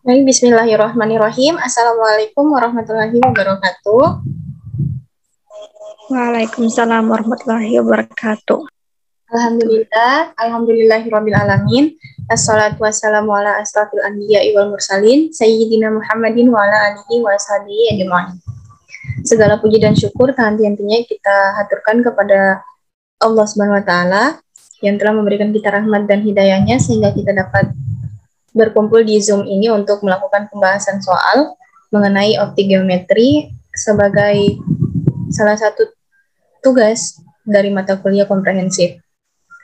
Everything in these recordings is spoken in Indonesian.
Baik, bismillahirrahmanirrahim. Assalamualaikum warahmatullahi wabarakatuh. Waalaikumsalam warahmatullahi wabarakatuh. Alhamdulillahirabbil alamin. Assalatu wassalamu ala asrafil anbiya'i wal mursalin, sayyidina Muhammadin wa ala alihi wa sahbihi ajma'in. Segala puji dan syukur henti-hentinya kita haturkan kepada Allah Subhanahu wa taala yang telah memberikan kita rahmat dan hidayahnya sehingga kita dapat berkumpul di Zoom ini untuk melakukan pembahasan soal mengenai optik geometri sebagai salah satu tugas dari mata kuliah komprehensif.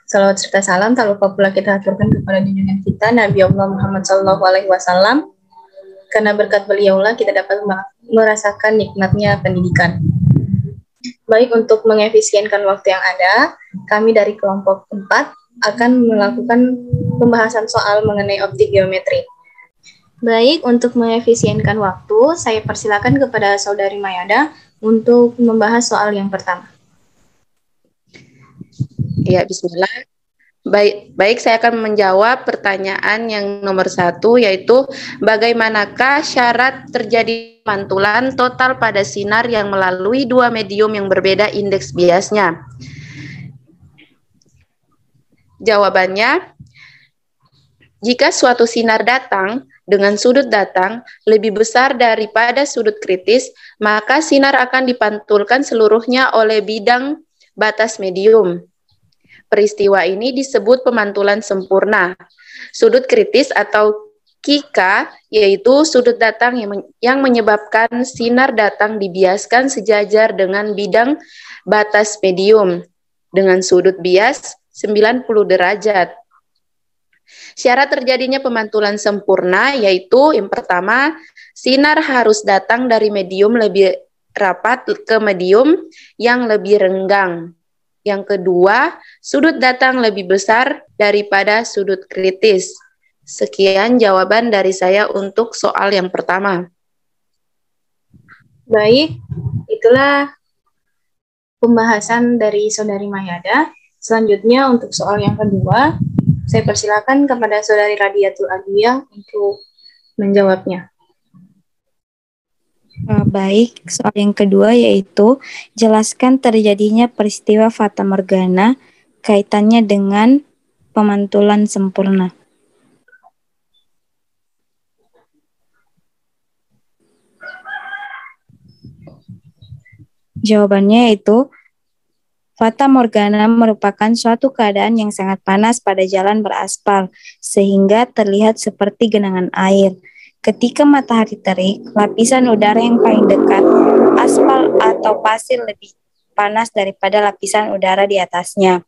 Salawat serta salam tak lupa pula kita aturkan kepada junjungan kita Nabi Allah Muhammad SAW, karena berkat beliaulah kita dapat merasakan nikmatnya pendidikan. Baik, untuk mengefisienkan waktu yang ada, kami dari kelompok 4 akan melakukan pembahasan soal mengenai optik geometri. Baik, untuk mengefisienkan waktu, saya persilakan kepada Saudari Mayada untuk membahas soal yang pertama. Ya, bismillah. Baik, saya akan menjawab pertanyaan yang nomor 1, yaitu bagaimanakah syarat terjadi pemantulan total pada sinar yang melalui dua medium yang berbeda indeks biasnya? Jawabannya, jika suatu sinar datang dengan sudut datang lebih besar daripada sudut kritis, maka sinar akan dipantulkan seluruhnya oleh bidang batas medium. Peristiwa ini disebut pemantulan sempurna. Sudut kritis atau KIKA yaitu sudut datang yang menyebabkan sinar datang dibiaskan sejajar dengan bidang batas medium dengan sudut bias 90 derajat. Syarat terjadinya pemantulan sempurna yaitu yang pertama, sinar harus datang dari medium lebih rapat ke medium yang lebih renggang. Yang kedua, sudut datang lebih besar daripada sudut kritis. Sekian jawaban dari saya untuk soal yang pertama. Baik, itulah pembahasan dari Saudari Mayada. Selanjutnya untuk soal yang kedua, saya persilakan kepada Saudari Radiatul Adwiyah untuk menjawabnya. Baik, soal yang kedua yaitu jelaskan terjadinya peristiwa fata morgana kaitannya dengan pemantulan sempurna. Jawabannya yaitu fata morgana merupakan suatu keadaan yang sangat panas pada jalan beraspal sehingga terlihat seperti genangan air. Ketika matahari terik, lapisan udara yang paling dekat, aspal atau pasir lebih panas daripada lapisan udara di atasnya.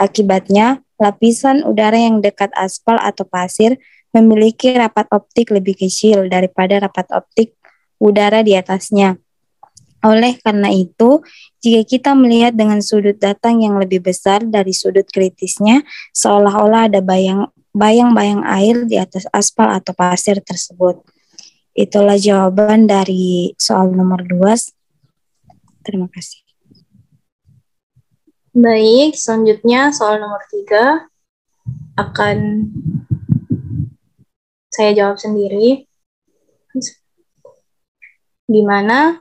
Akibatnya, lapisan udara yang dekat aspal atau pasir memiliki rapat optik lebih kecil daripada rapat optik udara di atasnya. Oleh karena itu, jika kita melihat dengan sudut datang yang lebih besar dari sudut kritisnya, seolah-olah ada bayang-bayang air di atas aspal atau pasir tersebut. Itulah jawaban dari soal nomor 2. Terima kasih. Baik, selanjutnya soal nomor 3 akan saya jawab sendiri. Di mana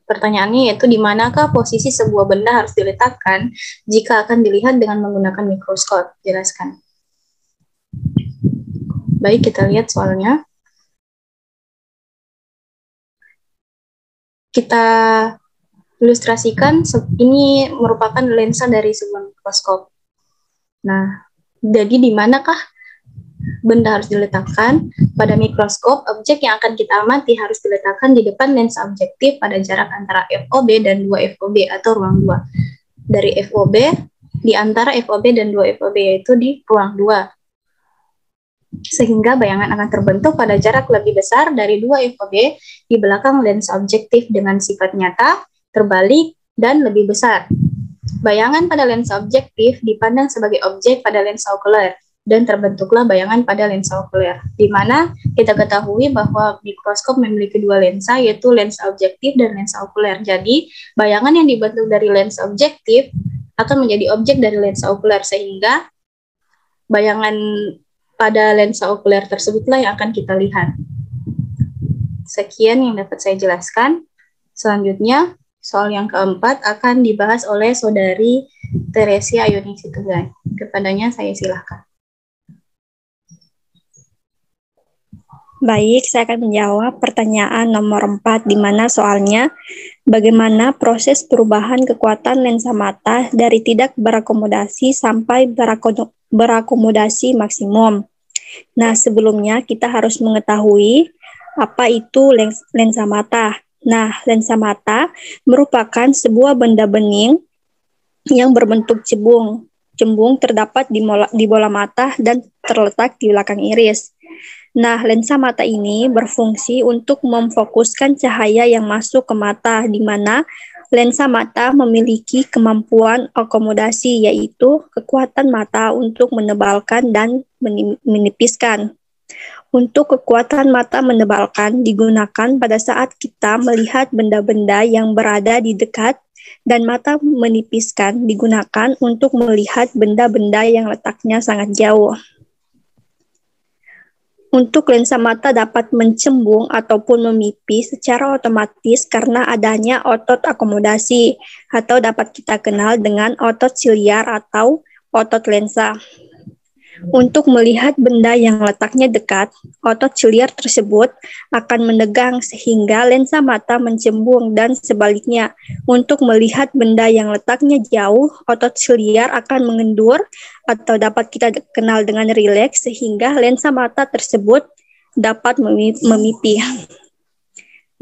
pertanyaannya yaitu di manakah posisi sebuah benda harus diletakkan jika akan dilihat dengan menggunakan mikroskop? Jelaskan. Baik, kita lihat soalnya. Kita ilustrasikan, ini merupakan lensa dari sebuah mikroskop. Nah, jadi di manakah benda harus diletakkan? Pada mikroskop, objek yang akan kita amati harus diletakkan di depan lensa objektif pada jarak antara FOB dan 2 FOB atau ruang 2. Dari FOB, di antara FOB dan 2 FOB yaitu di ruang 2. Sehingga bayangan akan terbentuk pada jarak lebih besar dari 2 FOB di belakang lensa objektif dengan sifat nyata, terbalik, dan lebih besar. Bayangan pada lensa objektif dipandang sebagai objek pada lensa okuler, dan terbentuklah bayangan pada lensa okuler, di mana kita ketahui bahwa mikroskop memiliki dua lensa, yaitu lensa objektif dan lensa okuler. Jadi, bayangan yang dibentuk dari lensa objektif akan menjadi objek dari lensa okuler, sehingga bayangan pada lensa okuler tersebutlah yang akan kita lihat. Sekian yang dapat saya jelaskan. Selanjutnya, soal yang keempat akan dibahas oleh Saudari Teresia Ayuni Situgai. Kepadanya saya silakan. Baik, saya akan menjawab pertanyaan nomor 4, di mana soalnya bagaimana proses perubahan kekuatan lensa mata dari tidak berakomodasi sampai berakomodasi maksimum. Nah, sebelumnya kita harus mengetahui apa itu lensa mata. Nah, lensa mata merupakan sebuah benda bening yang berbentuk cembung. Cembung terdapat di bola mata dan terletak di belakang iris. Nah, lensa mata ini berfungsi untuk memfokuskan cahaya yang masuk ke mata, di mana lensa mata memiliki kemampuan akomodasi, yaitu kekuatan mata untuk menebalkan dan menipiskan. Untuk kekuatan mata menebalkan digunakan pada saat kita melihat benda-benda yang berada di dekat, dan mata menipiskan digunakan untuk melihat benda-benda yang letaknya sangat jauh. Untuk lensa mata dapat mencembung ataupun memipis secara otomatis karena adanya otot akomodasi, atau dapat kita kenal dengan otot siliar atau otot lensa. Untuk melihat benda yang letaknya dekat, otot siliar tersebut akan menegang sehingga lensa mata mencembung, dan sebaliknya, untuk melihat benda yang letaknya jauh, otot siliar akan mengendur atau dapat kita kenal dengan rileks sehingga lensa mata tersebut dapat memipih.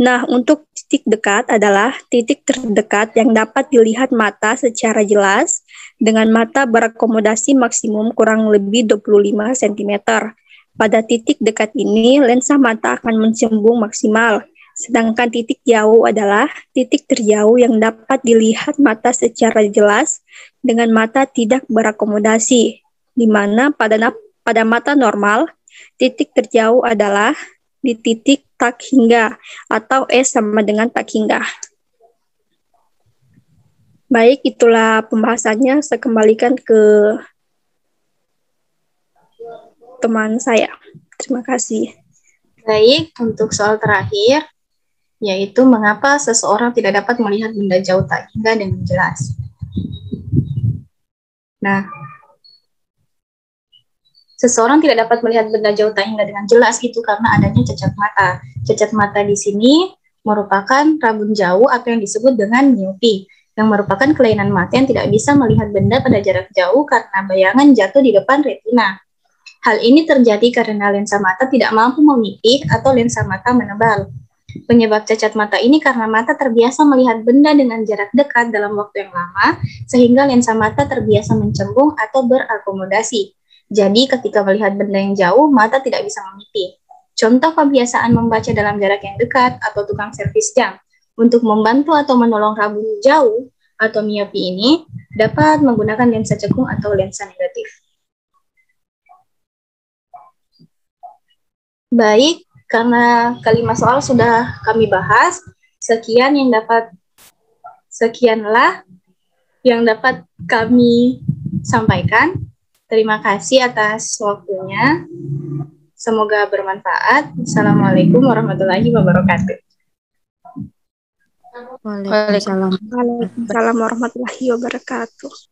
Nah, untuk titik dekat adalah titik terdekat yang dapat dilihat mata secara jelas dengan mata berakomodasi maksimum kurang lebih 25 cm. Pada titik dekat ini, lensa mata akan mencembung maksimal. Sedangkan titik jauh adalah titik terjauh yang dapat dilihat mata secara jelas dengan mata tidak berakomodasi, di mana pada mata normal, titik terjauh adalah di titik tak hingga, atau S sama dengan tak hingga. Baik, itulah pembahasannya. Saya kembalikan ke teman saya. Terima kasih. Baik, untuk soal terakhir, yaitu mengapa seseorang tidak dapat melihat benda jauh tak hingga dengan jelas. Nah, seseorang tidak dapat melihat benda jauh tak hingga dengan jelas itu karena adanya cacat mata. Cacat mata di sini merupakan rabun jauh atau yang disebut dengan miopi, yang merupakan kelainan mata yang tidak bisa melihat benda pada jarak jauh karena bayangan jatuh di depan retina. Hal ini terjadi karena lensa mata tidak mampu memipih atau lensa mata menebal. Penyebab cacat mata ini karena mata terbiasa melihat benda dengan jarak dekat dalam waktu yang lama, sehingga lensa mata terbiasa mencembung atau berakomodasi. Jadi ketika melihat benda yang jauh, mata tidak bisa memipih. Contoh kebiasaan membaca dalam jarak yang dekat atau tukang servis jam. Untuk membantu atau menolong rabun jauh atau miopi ini, dapat menggunakan lensa cekung atau lensa negatif. Baik, karena kelima soal sudah kami bahas, sekianlah yang dapat kami sampaikan. Terima kasih atas waktunya. Semoga bermanfaat. Assalamualaikum warahmatullahi wabarakatuh. Waalaikumsalam. Waalaikumsalam warahmatullahi wabarakatuh.